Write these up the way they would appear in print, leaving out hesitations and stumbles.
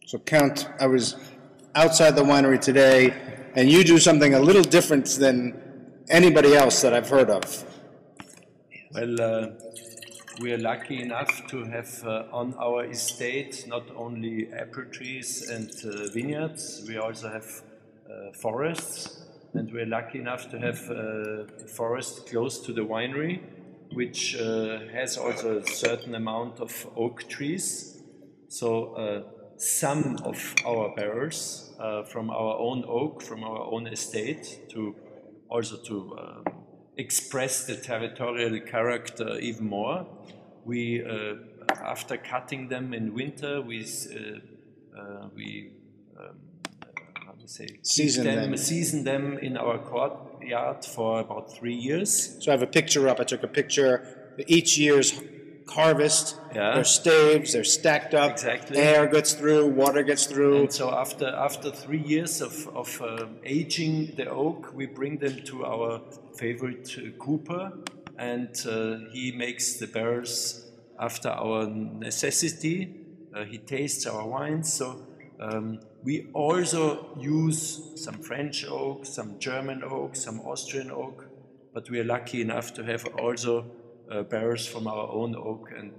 So, Count, I was outside the winery today, and you do something a little different than anybody else that I've heard of. Well, we are lucky enough to have on our estate not only apple trees and vineyards, we also have forests, and we're lucky enough to have a forest close to the winery, which has also a certain amount of oak trees. So some of our barrels from our own oak, from our own estate, to express the territorial character even more. We, after cutting them in winter, we season them in our courtyard for about 3 years. So I have a picture up. I took a picture. Each year's harvest, they're staves, they're stacked up. Exactly. Air gets through, water gets through. And so after 3 years of aging the oak, we bring them to our favorite cooper, and he makes the barrels after our necessity. He tastes our wines. So we also use some French oak, some German oak, some Austrian oak, but we are lucky enough to have also barrels from our own oak, and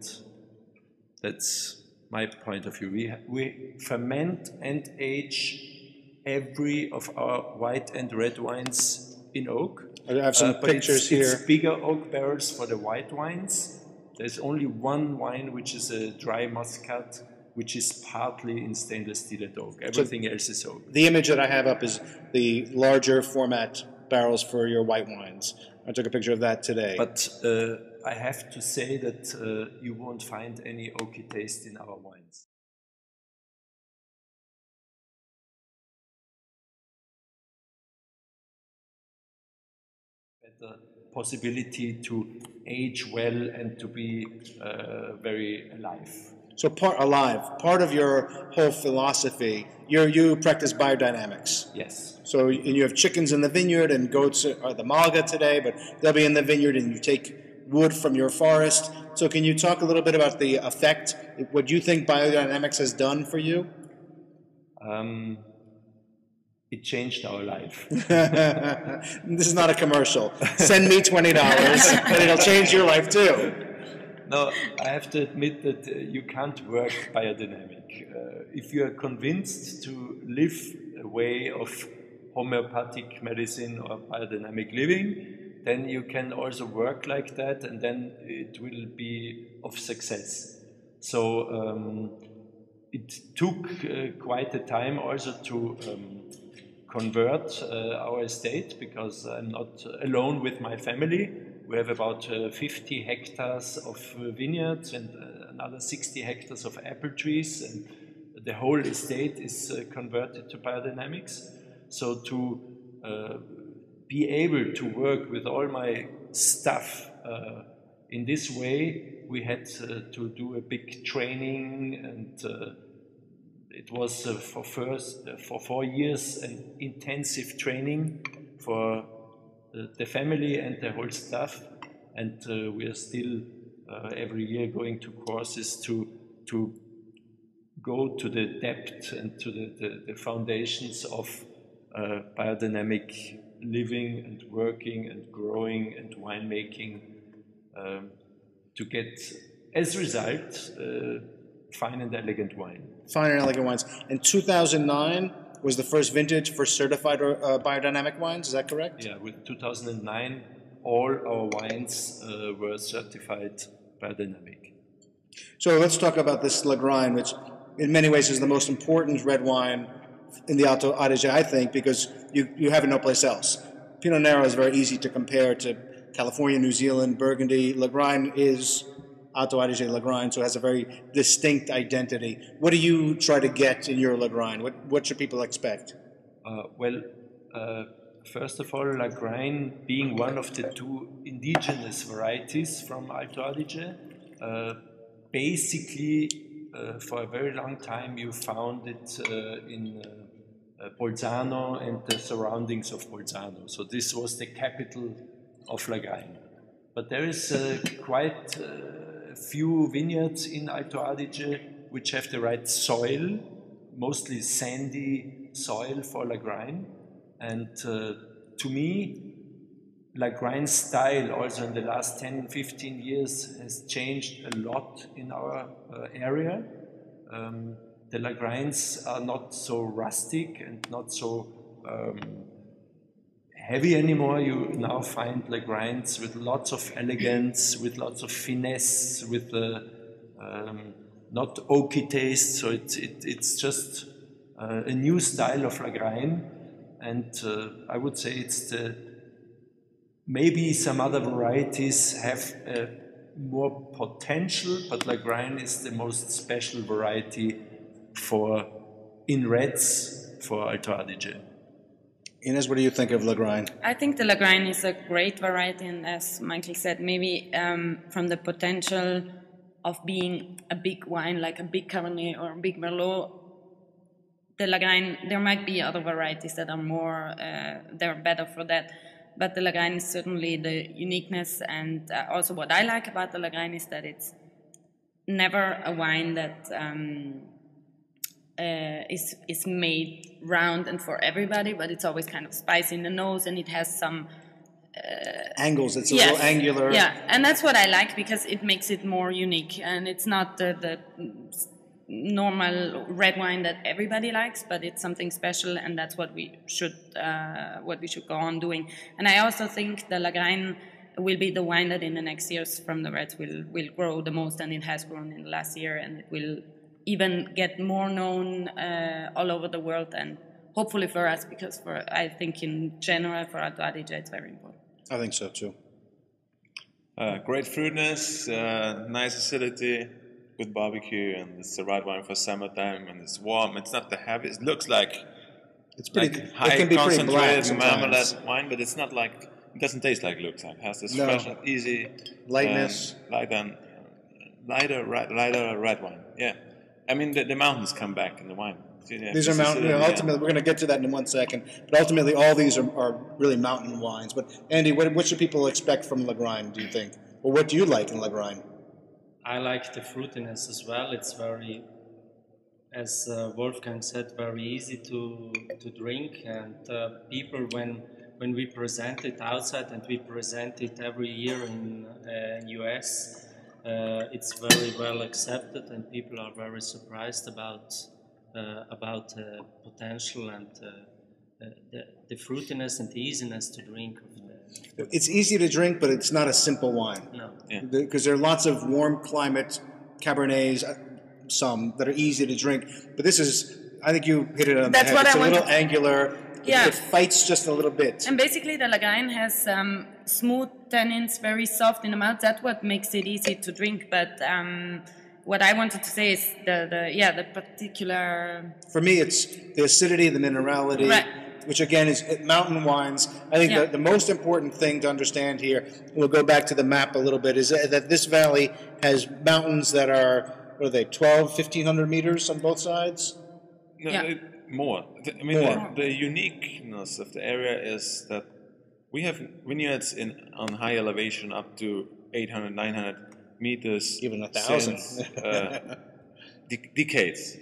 that's my point of view. We ferment and age every of our white and red wines in oak. I have some pictures here. It's bigger oak barrels for the white wines. There's only one wine which is a dry muscat, which is partly in stainless steel and oak. Everything else is oak. The image that I have up is the larger format barrels for your white wines. I took a picture of that today. But I have to say that you won't find any oaky taste in our wines. The possibility to age well and to be very alive. So part of your whole philosophy, you practice biodynamics. Yes. So you have chickens in the vineyard and goats are the malga today, but they'll be in the vineyard and you take wood from your forest. So can you talk a little bit about the effect, what you think biodynamics has done for you? It changed our life. This is not a commercial. Send me $20 and it'll change your life too. No, I have to admit that you can't work biodynamic. If you are convinced to live a way of homeopathic medicine or biodynamic living, then you can also work like that, and then it will be of success. So it took quite a time also to convert our estate, because I'm not alone with my family. We have about 50 hectares of vineyards and another 60 hectares of apple trees, and the whole estate is converted to biodynamics. So to be able to work with all my stuff in this way, we had to do a big training, and it was for 4 years an intensive training for the family and the whole staff, and we are still every year going to courses to go to the depth and to the foundations of biodynamic living and working and growing and winemaking, to get as result fine and elegant wine. Fine and elegant wines. And 2009 was the first vintage for certified biodynamic wines, is that correct? Yeah, with 2009, all our wines were certified biodynamic. So let's talk about this Lagrein, which in many ways is the most important red wine in the Alto Adige, I think, because you have it no place else. Pinot Noir is very easy to compare to California, New Zealand, Burgundy. Lagrein is Alto Adige Lagrein, so it has a very distinct identity. What do you try to get in your Lagrein? What should people expect? First of all, Lagrein being one of the two indigenous varieties from Alto Adige, basically for a very long time you found it in Bolzano and the surroundings of Bolzano. So this was the capital of Lagrein. But there is quite a few vineyards in Alto Adige which have the right soil, mostly sandy soil for Lagrein. And to me, Lagrein style also in the last 10, 15 years has changed a lot in our area. The Lagreins are not so rustic and not so heavy anymore. You now find Lagreins with lots of elegance, with lots of finesse, with not oaky taste. So it's just a new style of Lagrein, and I would say it's maybe some other varieties have more potential, but Lagrein is the most special variety in reds for Alto Adige. Ines, what do you think of Lagrein? I think the Lagrein is a great variety, and as Michael said, maybe from the potential of being a big wine, like a big Cabernet or a big Merlot, the Lagrein, there might be other varieties that are more, they're better for that. But the Lagrein is certainly the uniqueness, and also what I like about the Lagrein is that it's never a wine that is made round and for everybody, but it's always kind of spicy in the nose, and it has some angles. It's a little angular. Yeah, and that's what I like because it makes it more unique, and it's not the normal red wine that everybody likes, but it's something special, and that's what we should go on doing. And I also think the Lagrein will be the wine that in the next years from the reds will grow the most, and it has grown in the last year, and it will even get more known all over the world, and hopefully for us, because I think in general for Alto Adige it's very important. I think so too. Great fruitiness, nice acidity, good barbecue, and it's the right wine for summertime, and it's warm. It's not the heavy. It looks like it's pretty. Like high it can be concentrated pretty marmalade wine, but it's not like it doesn't taste like it looks like. It has this fresh and easy lightness, lighter red wine. Yeah, I mean the mountains come back in the wine. These are mountain. Ultimately, we're going to get to that in 1 second. But ultimately, all these are really mountain wines. But Andy, what should people expect from Lagrein? Do you think, or what do you like in Lagrein? I like the fruitiness as well. It's very, as Wolfgang said, very easy to drink, and people when we present it outside, and we present it every year in US, it's very well accepted, and people are very surprised about the potential and the fruitiness and the easiness to drink of the. It's easy to drink, but it's not a simple wine. No. Because there are lots of warm climate Cabernets, some that are easy to drink. But this is, I think you hit it on the head. It's a little angular. Yeah. It fights just a little bit. And basically the Lagrein has smooth tannins, very soft in the mouth. That's what makes it easy to drink. But what I wanted to say is the particular. For me, it's the acidity, the minerality, right. Which again is mountain wines. I think the most important thing to understand here, we'll go back to the map a little bit, is that this valley has mountains that are, what are they, 1,200, 1,500 meters on both sides? No, more. I mean, the uniqueness of the area is that we have vineyards on high elevation up to 800, 900 meters, even 1,000 decades.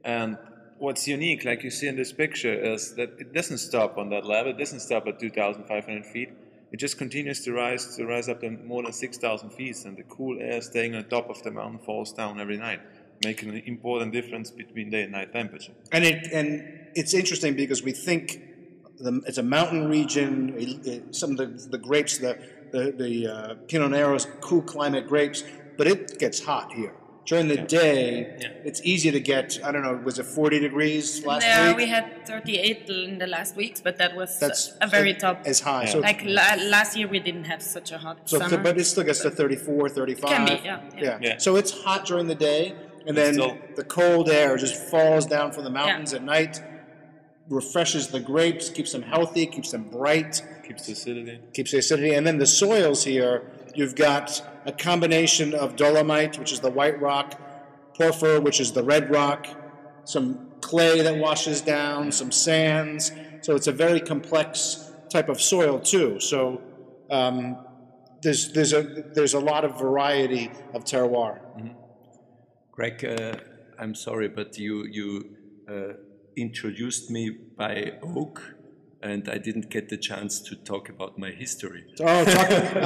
And what's unique, like you see in this picture, is that it doesn't stop on that level. It doesn't stop at 2,500 feet. It just continues to rise up to more than 6,000 feet, and the cool air staying on top of the mountain falls down every night, making an important difference between day and night temperature. And it's interesting because we think it's a mountain region. Some of the grapes, the Pinot Nero's cool climate grapes, but it gets hot here. During the day, it's easy to get, I don't know, was it 40 degrees last week? We had 38 in the last weeks, but that's a very top. As high. Yeah. So like last year we didn't have such a hot summer. But it still gets to 34, 35. Can be, yeah. So it's hot during the day, and then the cold air just falls down from the mountains at night, refreshes the grapes, keeps them healthy, keeps them bright. Keeps the acidity. Keeps the acidity. And then the soils here, you've got a combination of dolomite, which is the white rock, porphyr, which is the red rock, some clay that washes down, some sands. So it's a very complex type of soil too. So there's a lot of variety of terroir. Mm-hmm. Greg, I'm sorry, but you introduced me by oak, and I didn't get the chance to talk about my history. Oh,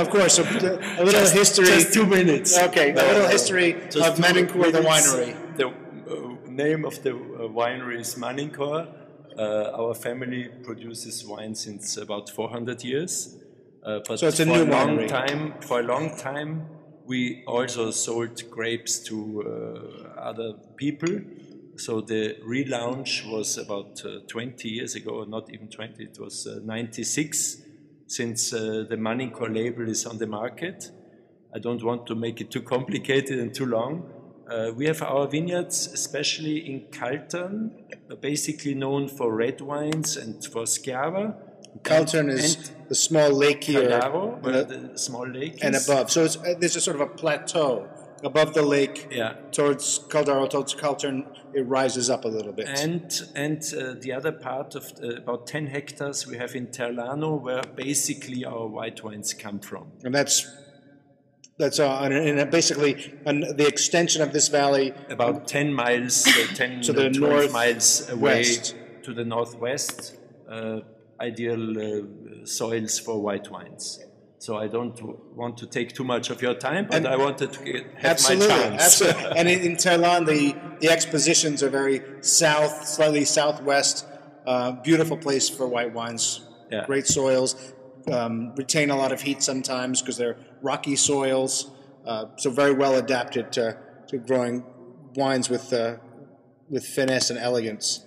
of course. So a little history. Just 2 minutes. Okay, a little history of Manincor, the winery. The name of the winery is Manincor. Our family produces wine since about 400 years. But so it's a new winery. For a long time, we also sold grapes to other people. So the relaunch was about 20 years ago, not even 20, it was 96, since the Manincor label is on the market. I don't want to make it too complicated and too long. We have our vineyards, especially in Caltern, basically known for red wines and for Schiava. Caltern is the small lake here. Caldaro, where the small lake is. And above. So there's a sort of a plateau. Above the lake, towards Caldaro, towards Caltern, it rises up a little bit. And the other part of about 10 hectares we have in Terlano, where basically our white wines come from. And that's basically the extension of this valley. About 10 miles, 10 to the 12 miles away west. To the northwest, ideal soils for white wines. So I don't want to take too much of your time, but I wanted to have my chance. Absolutely. And in Terlan, the expositions are very south, slightly southwest. Beautiful place for white wines. Yeah. Great soils. Retain a lot of heat sometimes because they're rocky soils. So very well adapted to growing wines with finesse and elegance.